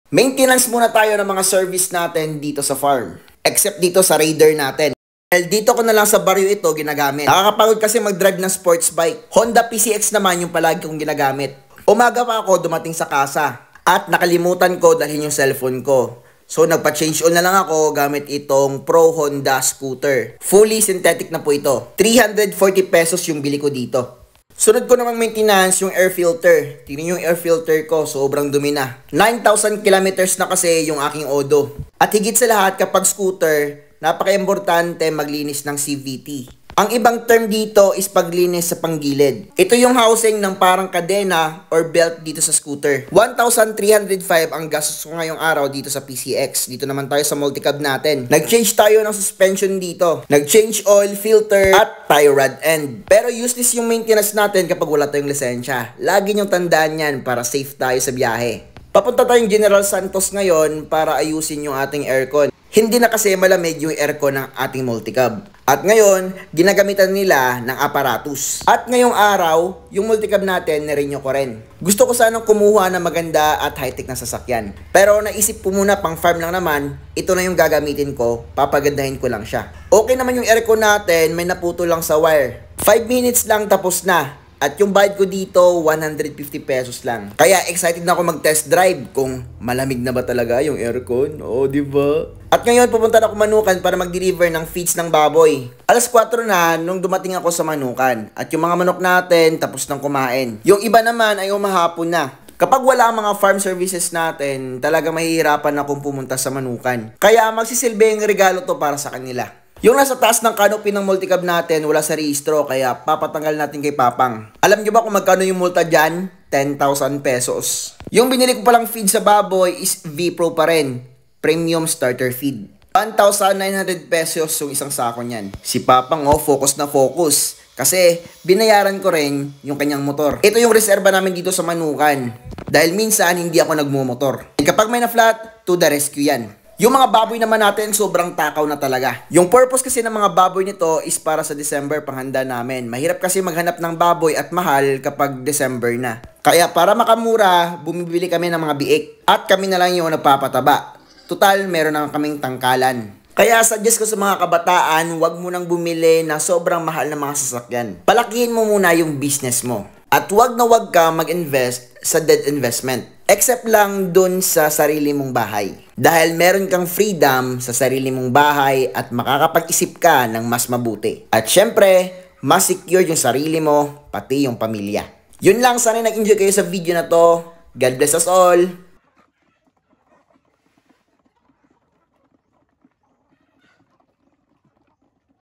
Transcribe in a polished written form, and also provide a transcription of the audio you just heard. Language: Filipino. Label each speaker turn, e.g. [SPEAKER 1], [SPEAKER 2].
[SPEAKER 1] Maintenance muna tayo ng mga service natin dito sa farm. Except dito sa Raider natin. Dahil dito ko na lang sa baryo ito ginagamit. Nakakapagod kasi mag-drive ng sports bike. Honda PCX naman yung palagi kong ginagamit. Umaga pa ako dumating sa kasa. At nakalimutan ko dalhin yung cellphone ko. So nagpa-change oil na lang ako gamit itong Pro Honda scooter. Fully synthetic na po ito. 340 pesos yung bili ko dito. Sunod ko namang maintenance yung air filter. Tingnan yung air filter ko, sobrang dumi na. 9,000 kilometers na kasi yung aking Odo. At higit sa lahat kapag scooter, napaka-importante maglinis ng CVT. Ang ibang term dito is paglinis sa panggilid. Ito yung housing ng parang kadena or belt dito sa scooter. 1,305 ang gastos ko ngayong araw dito sa PCX. Dito naman tayo sa multicab natin. Nag-change tayo ng suspension dito. Nag-change oil, filter, at tie rod end. Pero useless yung maintenance natin kapag wala tayong lisensya. Lagi niyong tandaan yan para safe tayo sa biyahe. Papunta tayong General Santos ngayon para ayusin yung ating aircon. Hindi na kasi malamig yung aircon ng ating multicab. At ngayon, ginagamitan nila ng aparatus. At ngayong araw, yung multicab natin, nirenew ko rin. Gusto ko sanang kumuha ng maganda at high-tech na sasakyan. Pero naisip ko muna pang farm lang naman, ito na yung gagamitin ko, papagandahin ko lang siya. Okay naman yung aircon natin, may naputo lang sa wire. 5 minutes lang tapos na. At yung bayad ko dito, 150 pesos lang. Kaya excited na ako mag-test drive kung malamig na ba talaga yung aircon. Oo, di ba? At ngayon, pupunta na ako Manukan para mag-deliver ng feeds ng baboy. Alas 4 na nung dumating ako sa Manukan. At yung mga manok natin, tapos nang kumain. Yung iba naman ay umahapon na. Kapag wala ang mga farm services natin, talaga mahihirapan na akong pumunta sa Manukan. Kaya magsisilbi yung regalo to para sa kanila. Yung nasa taas ng canopy ng multicab natin, wala sa rehistro, kaya papatanggal natin kay Papang. Alam nyo ba kung magkano yung multa dyan? 10,000 pesos. Yung binili ko palang feed sa baboy is V-Pro pa rin. Premium starter feed. 1,900 pesos yung isang sako niyan. Si Papang, focus na focus. Kasi binayaran ko rin yung kanyang motor. Ito yung reserba namin dito sa Manukan. Dahil minsan hindi ako nagmumotor. Kapag may na-flat, to the rescue yan. Yung mga baboy naman natin, sobrang takaw na talaga. Yung purpose kasi ng mga baboy nito is para sa December panghanda namin. Mahirap kasi maghanap ng baboy at mahal kapag December na. Kaya para makamura, bumibili kami ng mga biik. At kami na lang yung nagpapataba. Total, meron na kaming tangkalan. Kaya suggest ko sa mga kabataan, huwag mo nang bumili na sobrang mahal na mga sasakyan. Palakihin mo muna yung business mo. At huwag na huwag ka mag-invest sa dead investment. Except lang dun sa sarili mong bahay. Dahil meron kang freedom sa sarili mong bahay at makakapag-isip ka ng mas mabuti. At syempre, mas secure yung sarili mo, pati yung pamilya. Yun lang, sana nag-enjoy kayo sa video na to. God bless us all!